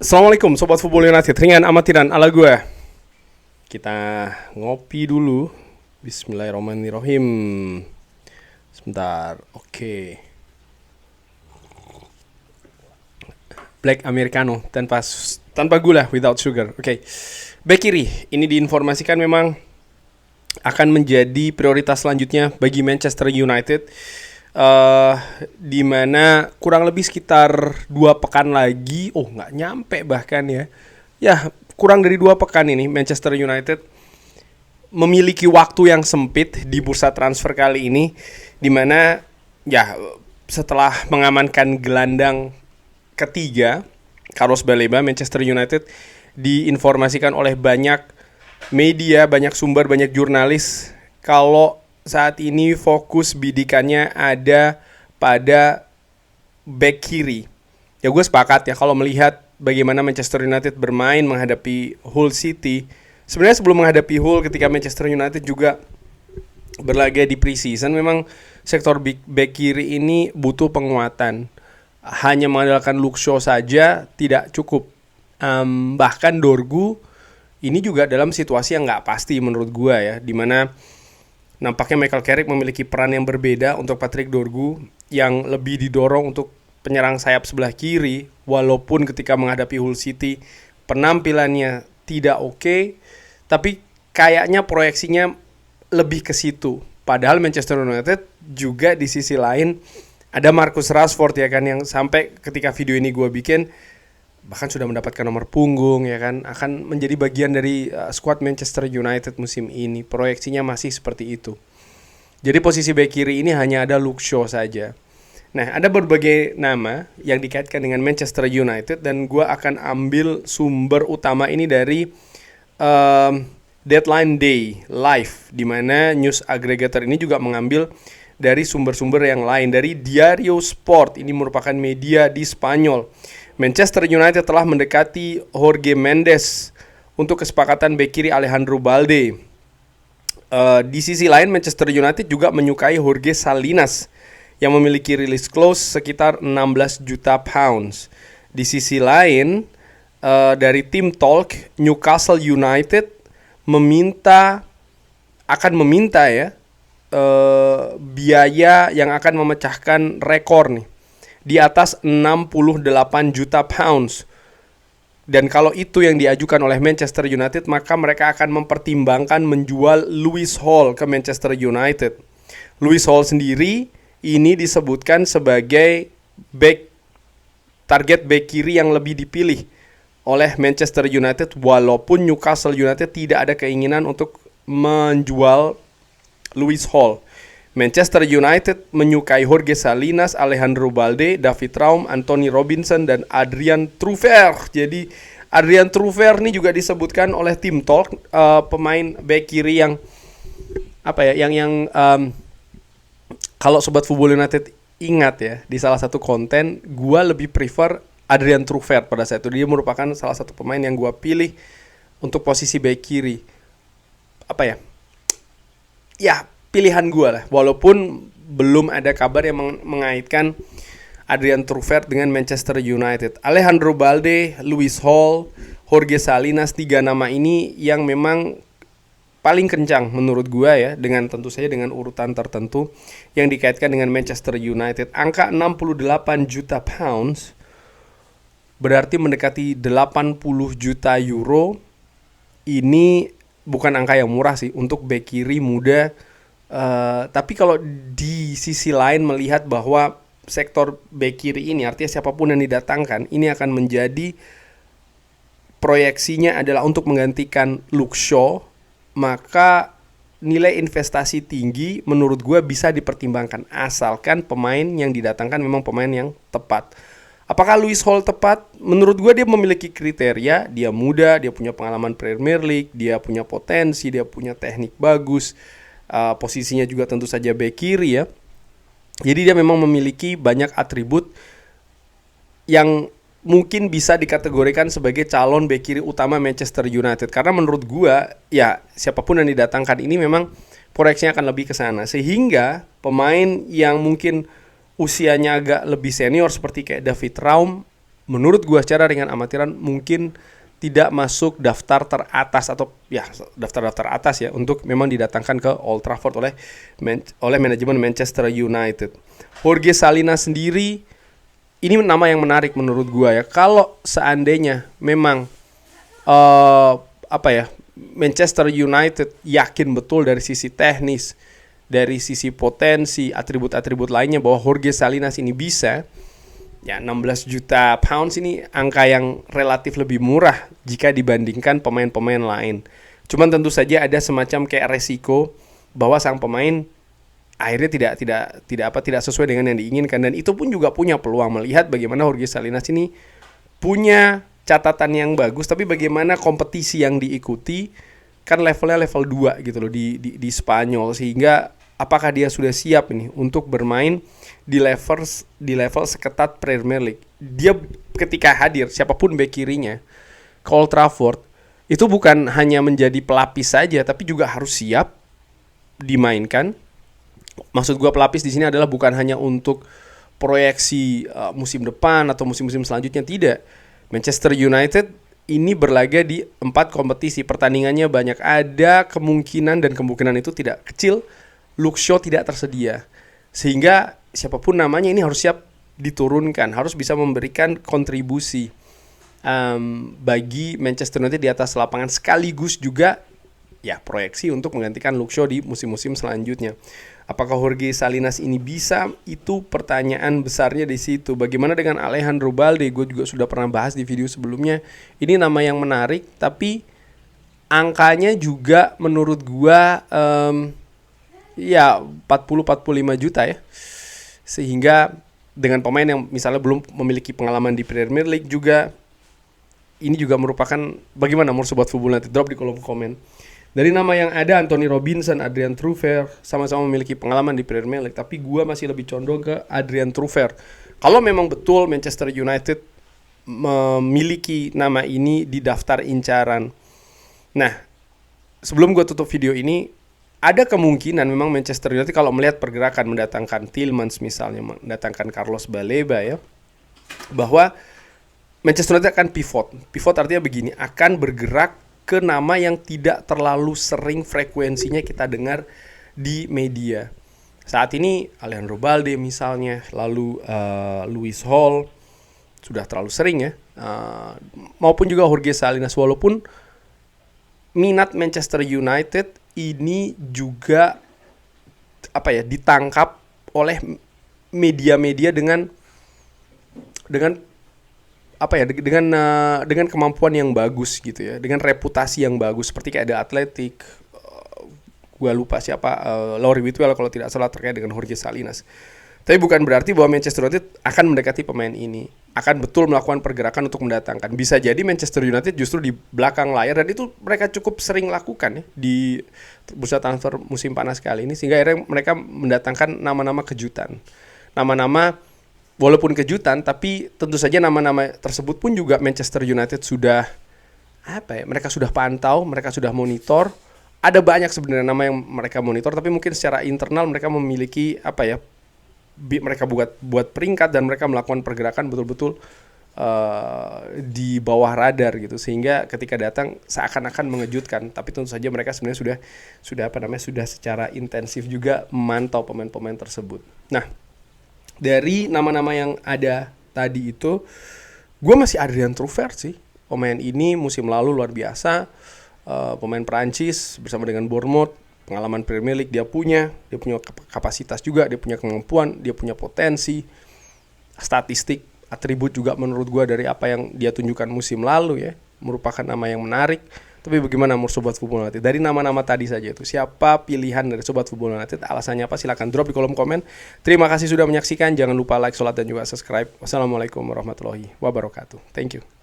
Assalamualaikum Sobat Football United, ringan amatiran ala gue. Kita ngopi dulu. Bismillahirrahmanirrahim. Sebentar, oke. Black Americano tanpa gula, without sugar. Oke. Back kiri, ini diinformasikan memang akan menjadi prioritas selanjutnya bagi Manchester United. Di mana kurang lebih sekitar 2 pekan lagi, nggak nyampe bahkan ya kurang dari 2 pekan ini Manchester United memiliki waktu yang sempit di bursa transfer kali ini, di mana ya setelah mengamankan gelandang ketiga Carlos Baleba, Manchester United diinformasikan oleh banyak media, banyak sumber, banyak jurnalis kalau saat ini fokus bidikannya ada pada back kiri. Ya gue sepakat ya, kalau melihat bagaimana Manchester United bermain menghadapi Hull City. Sebenarnya sebelum menghadapi Hull, ketika Manchester United juga berlaga di pre-season, memang sektor back kiri ini butuh penguatan. Hanya mengandalkan Luke Shaw saja tidak cukup. Bahkan Dorgu ini juga dalam situasi yang nggak pasti menurut gue ya, dimana nampaknya Michael Carrick memiliki peran yang berbeda untuk Patrick Dorgu yang lebih didorong untuk penyerang sayap sebelah kiri, walaupun ketika menghadapi Hull City penampilannya tidak oke, tapi kayaknya proyeksinya lebih ke situ. Padahal Manchester United juga di sisi lain ada Marcus Rashford ya kan, yang sampai ketika video ini gue bikin bahkan sudah mendapatkan nomor punggung ya kan, akan menjadi bagian dari skuad Manchester United musim ini. Proyeksinya masih seperti itu. Jadi posisi bek kiri ini hanya ada Luke Shaw saja. Nah, ada berbagai nama yang dikaitkan dengan Manchester United, dan gue akan ambil sumber utama ini dari Deadline Day Live, di mana news aggregator ini juga mengambil dari sumber-sumber yang lain, dari Diario Sport. Ini merupakan media di Spanyol. Manchester United telah mendekati Jorge Mendes untuk kesepakatan bek kiri Alejandro Balde. Di sisi lain, Manchester United juga menyukai Jorge Salinas yang memiliki release clause sekitar 16 juta pounds. Di sisi lain, dari tim Talk, Newcastle United akan meminta biaya yang akan memecahkan rekor nih, di atas 68 juta pounds. Dan kalau itu yang diajukan oleh Manchester United, maka mereka akan mempertimbangkan menjual Lewis Hall ke Manchester United. Lewis Hall sendiri ini disebutkan sebagai target back kiri yang lebih dipilih oleh Manchester United, walaupun Newcastle United tidak ada keinginan untuk menjual Lewis Hall. Manchester United menyukai Jorge Salinas, Alejandro Balde, David Raum, Anthony Robinson, dan Adrien Truffert. Jadi Adrien Truffert ini juga disebutkan oleh tim Talk, pemain back kiri yang kalau Sobat Football United ingat ya, di salah satu konten gua lebih prefer Adrien Truffert pada saat itu. Dia merupakan salah satu pemain yang gua pilih untuk posisi back kiri. Pilihan gue lah, walaupun belum ada kabar yang mengaitkan Adrien Truffert dengan Manchester United. Alejandro Balde, Lewis Hall, Jorge Salinas, 3 nama ini yang memang paling kencang menurut gue ya, dengan tentu saja dengan urutan tertentu yang dikaitkan dengan Manchester United. Angka 68 juta pounds berarti mendekati 80 juta euro. Ini bukan angka yang murah sih untuk bek kiri muda. Tapi kalau di sisi lain melihat bahwa sektor bek kiri ini, artinya siapapun yang didatangkan, ini akan menjadi proyeksinya adalah untuk menggantikan Luke Shaw, maka nilai investasi tinggi menurut gue bisa dipertimbangkan, asalkan pemain yang didatangkan memang pemain yang tepat. Apakah Lewis Hall tepat? Menurut gue dia memiliki kriteria, dia muda, dia punya pengalaman Premier League, dia punya potensi, dia punya teknik bagus. Posisinya juga tentu saja bek kiri ya. Jadi dia memang memiliki banyak atribut yang mungkin bisa dikategorikan sebagai calon bek kiri utama Manchester United. Karena menurut gua ya siapapun yang didatangkan ini memang proyeksinya akan lebih ke sana. Sehingga pemain yang mungkin usianya agak lebih senior seperti kayak David Raum menurut gua secara ringan amatiran mungkin tidak masuk daftar teratas atau ya daftar-daftar atas ya untuk memang didatangkan ke Old Trafford oleh manajemen Manchester United. Jorge Salinas sendiri ini nama yang menarik menurut gua ya. Kalau seandainya memang Manchester United yakin betul dari sisi teknis, dari sisi potensi, atribut-atribut lainnya bahwa Jorge Salinas ini bisa, ya 16 juta pounds ini angka yang relatif lebih murah jika dibandingkan pemain-pemain lain. Cuman tentu saja ada semacam kayak resiko bahwa sang pemain akhirnya tidak sesuai dengan yang diinginkan, dan itu pun juga punya peluang melihat bagaimana Jorge Salinas ini punya catatan yang bagus, tapi bagaimana kompetisi yang diikuti kan levelnya level 2 gitu loh di Spanyol, sehingga apakah dia sudah siap ini untuk bermain di level seketat Premier League. Dia ketika hadir, siapapun bek kirinya ke Old Trafford, itu bukan hanya menjadi pelapis saja, tapi juga harus siap dimainkan. Maksud gue pelapis di sini adalah bukan hanya untuk proyeksi musim depan atau musim-musim selanjutnya, tidak. Manchester United ini berlaga di 4 kompetisi, pertandingannya banyak, ada kemungkinan itu tidak kecil Luke Shaw tidak tersedia, sehingga siapapun namanya ini harus siap diturunkan, harus bisa memberikan kontribusi bagi Manchester United di atas lapangan, sekaligus juga ya proyeksi untuk menggantikan Luke Shaw di musim-musim selanjutnya. Apakah Jorge Salinas ini bisa? Itu pertanyaan besarnya di situ. Bagaimana dengan Alejandro Balde? Gue juga sudah pernah bahas di video sebelumnya. Ini nama yang menarik, tapi angkanya juga menurut gue ya 40-45 juta ya. Sehingga dengan pemain yang misalnya belum memiliki pengalaman di Premier League juga, ini juga merupakan bagaimana menurut Sobat Football nanti, drop di kolom komen. Dari nama yang ada, Anthony Robinson, Adrian Trufer, sama-sama memiliki pengalaman di Premier League, tapi gue masih lebih condong ke Adrian Trufer. Kalau memang betul Manchester United memiliki nama ini di daftar incaran. Nah, sebelum gue tutup video ini, ada kemungkinan memang Manchester United kalau melihat pergerakan mendatangkan Tielemans misalnya, mendatangkan Carlos Baleba ya, bahwa Manchester United akan pivot. Pivot artinya begini, akan bergerak ke nama yang tidak terlalu sering frekuensinya kita dengar di media. Saat ini Alejandro Balde misalnya, lalu Lewis Hall sudah terlalu sering ya, maupun juga Jorge Salinas, walaupun minat Manchester United ini juga ditangkap oleh media-media dengan kemampuan yang bagus gitu ya, dengan reputasi yang bagus, seperti kayak ada Athletic, gue lupa siapa, Laurie Whitwell kalau tidak salah, terkait dengan Jorge Salinas. Tapi bukan berarti bahwa Manchester United akan mendekati pemain ini, akan betul melakukan pergerakan untuk mendatangkan. Bisa jadi Manchester United justru di belakang layar, dan itu mereka cukup sering lakukan ya di bursa transfer musim panas kali ini, sehingga akhirnya mereka mendatangkan nama-nama kejutan, nama-nama walaupun kejutan, tapi tentu saja nama-nama tersebut pun juga Manchester United sudah mereka sudah pantau, mereka sudah monitor. Ada banyak sebenarnya nama yang mereka monitor, tapi mungkin secara internal mereka memiliki mereka buat peringkat, dan mereka melakukan pergerakan betul-betul di bawah radar gitu, sehingga ketika datang seakan-akan mengejutkan, tapi tentu saja mereka sebenarnya sudah secara intensif juga memantau pemain-pemain tersebut. Nah, dari nama-nama yang ada tadi itu, gue masih Adrian Trufer sih. Pemain ini musim lalu luar biasa, pemain Perancis bersama dengan Bournemouth, pengalaman Premier League dia punya kapasitas juga, dia punya kemampuan, dia punya potensi, statistik, atribut juga menurut gue dari apa yang dia tunjukkan musim lalu ya, merupakan nama yang menarik. Tapi bagaimana menurut Sobat Football United? Dari nama-nama tadi saja itu, siapa pilihan dari Sobat Football United? Alasannya apa? Silahkan drop di kolom komen. Terima kasih sudah menyaksikan. Jangan lupa like, share, dan juga subscribe. Wassalamualaikum warahmatullahi wabarakatuh. Thank you.